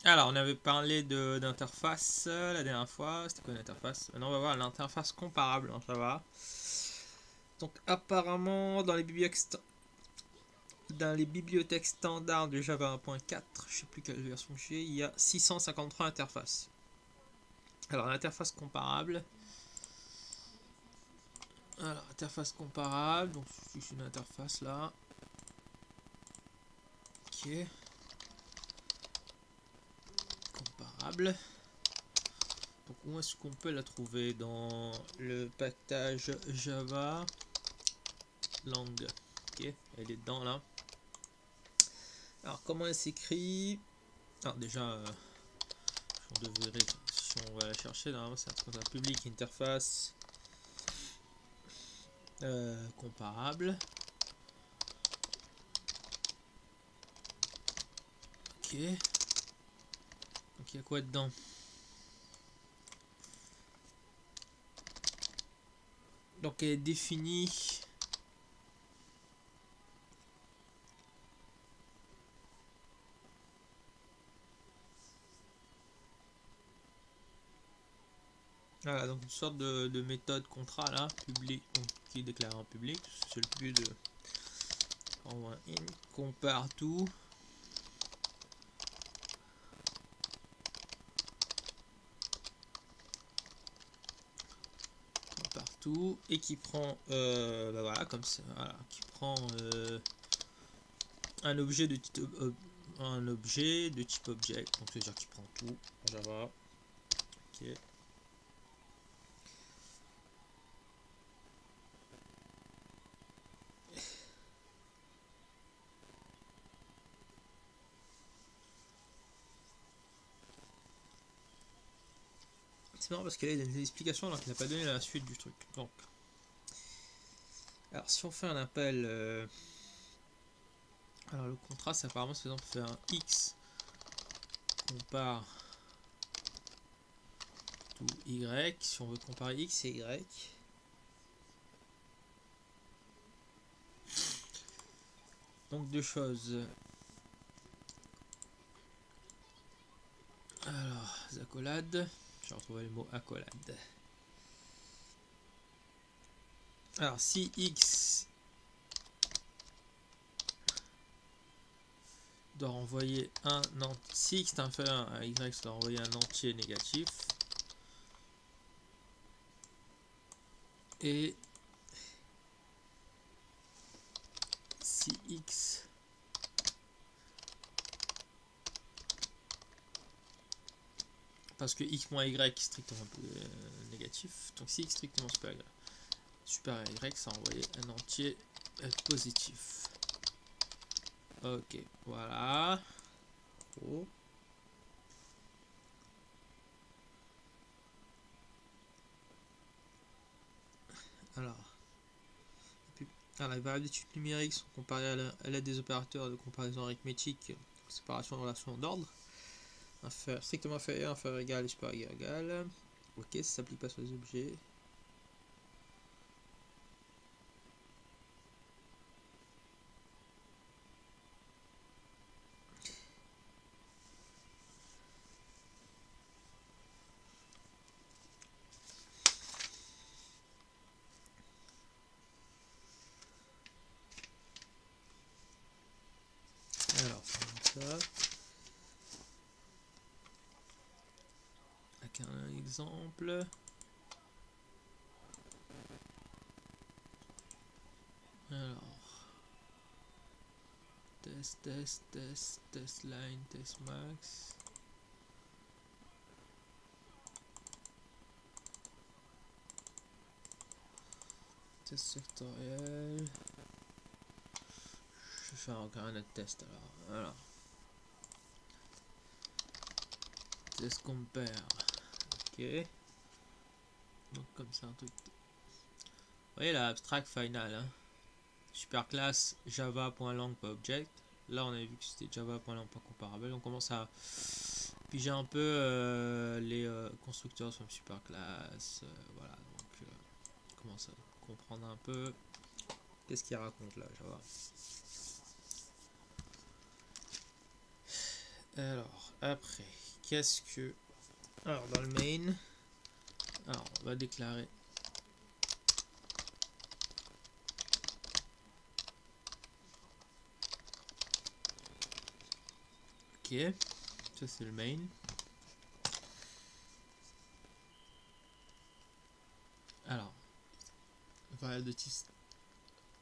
Alors, on avait parlé d'interface la dernière fois. C'était quoi l'interface? Maintenant, on va voir l'interface comparable en Java. Donc, apparemment, dans les bibliothèques standards de Java 1.4, je sais plus quelle version j'ai, il y a 653 interfaces. Alors, l'interface comparable. Alors, interface comparable. Donc, c'est une interface là. Ok. Comparable. Donc, où est-ce qu'on peut la trouver? Dans le package Java lang. Ok, elle est dedans là. Alors, comment elle s'écrit? Alors, déjà, on devrait, si on va la chercher, normalement, c'est un truc comme ça, public interface comparable. Ok. Donc, il y a quoi dedans? Donc, elle est définie. Voilà, donc une sorte de méthode contrat là, public, donc, qui est déclaré en public. C'est le but de in compare tout. Partout et qui prend bah voilà comme ça, voilà, qui prend un objet de type object, donc c'est à dire qu'il prend tout en Java. Ok. C'est marrant parce qu'il a des explications alors qu'il n'a pas donné la suite du truc. Donc, alors si on fait un appel, alors le contrat, c'est apparemment, c'est exemple faire un x compare to y. Si on veut comparer x et y, donc deux choses. Alors, accolades. J'ai retrouvé le mot accolade. Alors, si x doit renvoyer si x est inférieur à y, ça doit renvoyer un entier négatif. Et si x parce que x moins y est strictement négatif, donc si x strictement supérieur à y, ça renvoyer un entier positif. Ok, voilà. Oh. Alors, les variables d'étude numérique sont comparées à l'aide des opérateurs de comparaison arithmétique, séparation de relations d'ordre, strictement inférieur, inférieur, égal, supérieur, égal. Ok, ça s'applique pas sur les objets. Alors, ça. Avec un exemple. Alors, test line, test max. Test sectoriel. Je vais faire encore un autre test alors. Test compare. Ok. Donc comme ça un truc. Vous voyez la abstract final. Hein. Super classe java.lang.object. Là on avait vu que c'était java.lang.comparable. On commence à piger un peu les constructeurs sur super classe. Voilà. Donc on commence à comprendre un peu qu'est-ce qu'il raconte là Java. Alors, après, qu'est-ce que... Alors, dans le main, alors, on va déclarer... Ok, ça c'est le main. Alors, variable de type...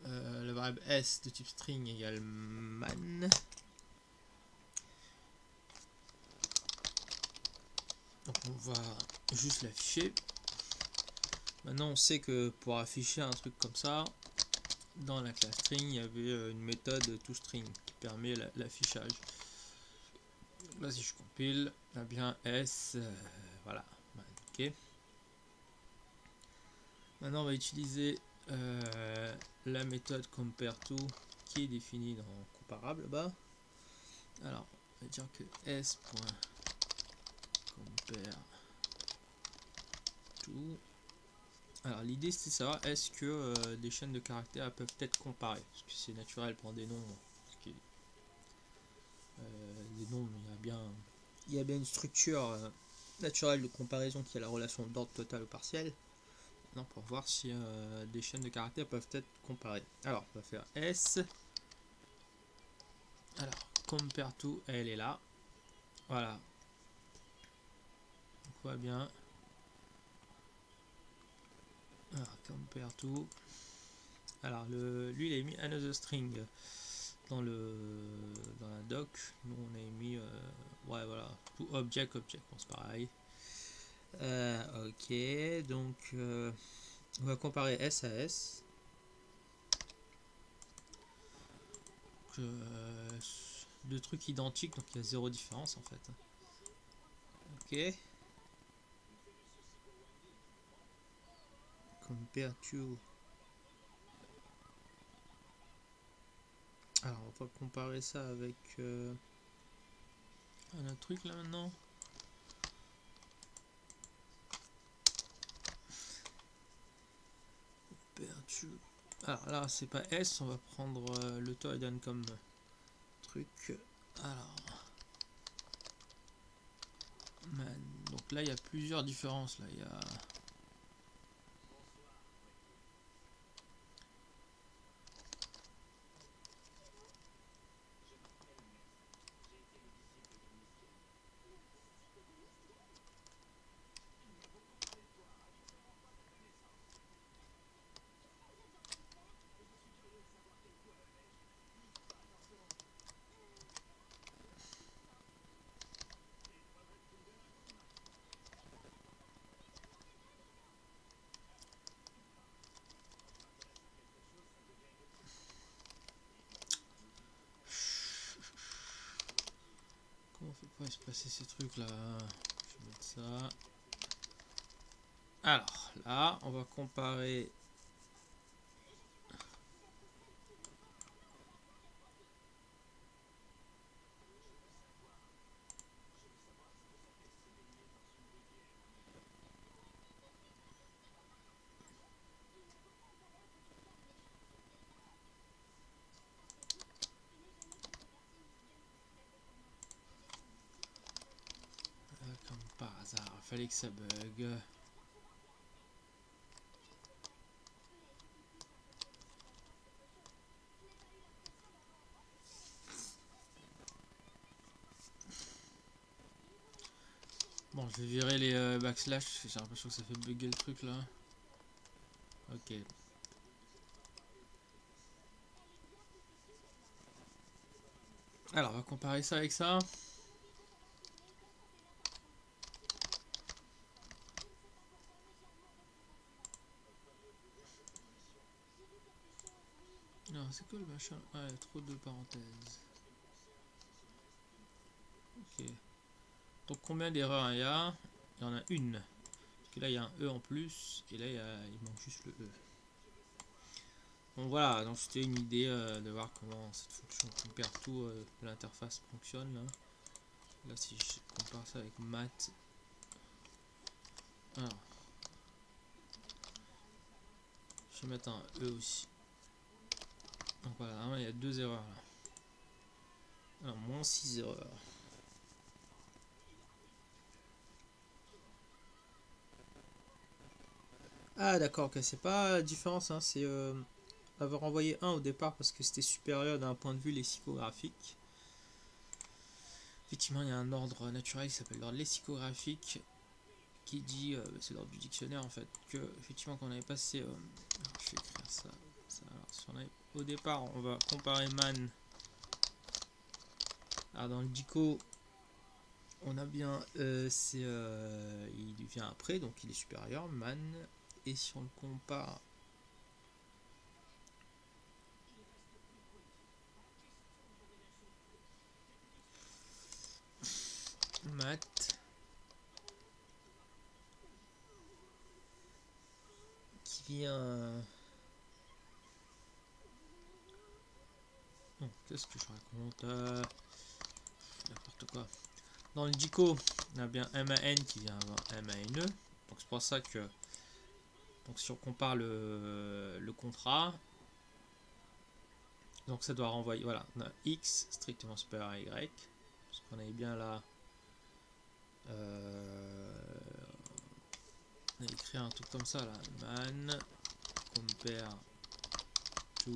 la variable s de type string égale man. Donc on va juste l'afficher. Maintenant on sait que pour afficher un truc comme ça, dans la classe string il y avait une méthode toString qui permet l'affichage. Là si je compile, il y a bien s, voilà, ok. Maintenant on va utiliser la méthode compareTo qui est définie dans comparable là-bas. Alors on va dire que s.compareTo. Alors l'idée c'est de savoir est-ce que des chaînes de caractères peuvent être comparées, parce que c'est naturel pour des nombres. Des nombres, il y a bien une structure naturelle de comparaison qui est la relation d'ordre total ou partiel. Non, pour voir si des chaînes de caractères peuvent être comparées. Alors on va faire S. Alors compareTo, elle est là. Voilà. Donc on voit bien. Alors compareTo. Alors lui il a mis another string dans la doc. Nous on a mis ouais voilà tout object. Bon, c'est pareil. Ok, donc on va comparer S à S. Deux trucs identiques, donc il y a zéro différence en fait. Ok. compareTo. Alors on va comparer ça avec un autre truc là maintenant. compareTo. Alors là c'est pas S, on va prendre le Toydan comme truc. Alors man. Donc là il y a plusieurs différences là. Il y a comment on fait pour espacer ces trucs là. Je vais mettre ça. Alors là on va comparer. Comme par hasard, fallait que ça bug. Bon, je vais virer les backslash, j'ai l'impression que ça fait bugger le truc là. Ok. Alors, on va comparer ça avec ça. Non, c'est quoi le machin? Ah, il y a trop de parenthèses. Ok. Donc, combien d'erreurs il y a? Il y en a une. Parce que là, il y a un E en plus. Et là, il manque juste le E. Donc voilà, donc c'était une idée de voir comment cette fonction compareTo de l'interface fonctionne. Là, si je compare ça avec math. Alors, je vais mettre un E aussi. Donc voilà, il y a deux erreurs là. Alors, moins 6 erreurs. Ah d'accord, ok, c'est pas la différence, hein, c'est avoir envoyé un au départ parce que c'était supérieur d'un point de vue lexicographique. Effectivement, il y a un ordre naturel qui s'appelle l'ordre lexicographique qui dit, c'est l'ordre du dictionnaire en fait, que effectivement quand on avait passé, alors, je vais écrire ça, alors, si on avait, au départ on va comparer man, alors dans le dico on a bien, il vient après donc il est supérieur, man, et si on le compare mat, qui vient, non, qu'est-ce que je raconte, n'importe quoi. Dans le dico, on a bien MAN qui vient avant MANE. Donc c'est pour ça que donc si on compare le contrat, donc ça doit renvoyer, voilà, on a X strictement supérieur à Y. Parce qu'on avait bien là, on a écrit un truc comme ça là, man compare to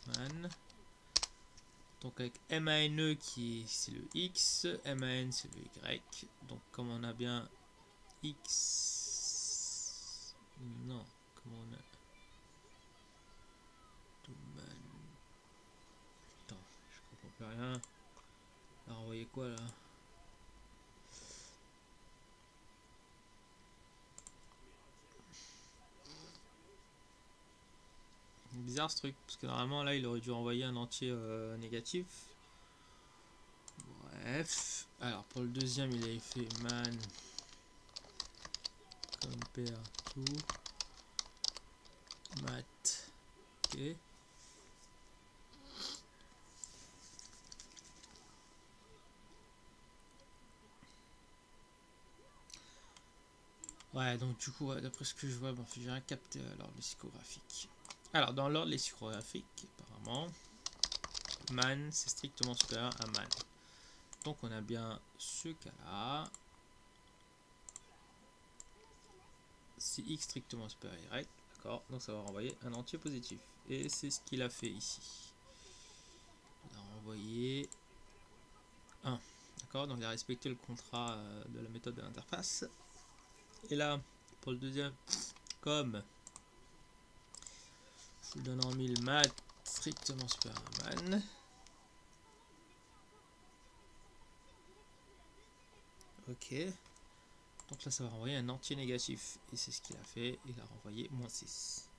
man. Donc avec MANE qui c'est le X, MAN c'est le Y. Donc comme on a bien X, non, comme on a to man, attends, je comprends plus rien. On va renvoyer quoi là? Bizarre ce truc, parce que normalement là il aurait dû envoyer un entier négatif. Bref, alors pour le deuxième il avait fait man compare to mat, ok. Ouais, donc du coup, ouais, d'après ce que je vois, bon, j'ai rien capté l'ordre lexicographique. Alors, dans l'ordre lexicographique, apparemment, man, c'est strictement supérieur à man. Donc, on a bien ce cas-là. Si x strictement supérieur à y, d'accord, donc ça va renvoyer un entier positif. Et c'est ce qu'il a fait ici. Il a renvoyé 1. D'accord, donc il a respecté le contrat de la méthode de l'interface. Et là, pour le deuxième, comme je lui donne en 1000 mat strictement supérieur à man. Ok. Donc là, ça va renvoyer un entier négatif. Et c'est ce qu'il a fait. Il a renvoyé moins 6.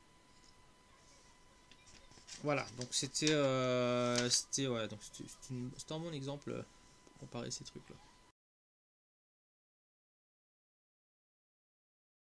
Voilà, donc c'était ouais, donc c'était un bon exemple pour comparer ces trucs là.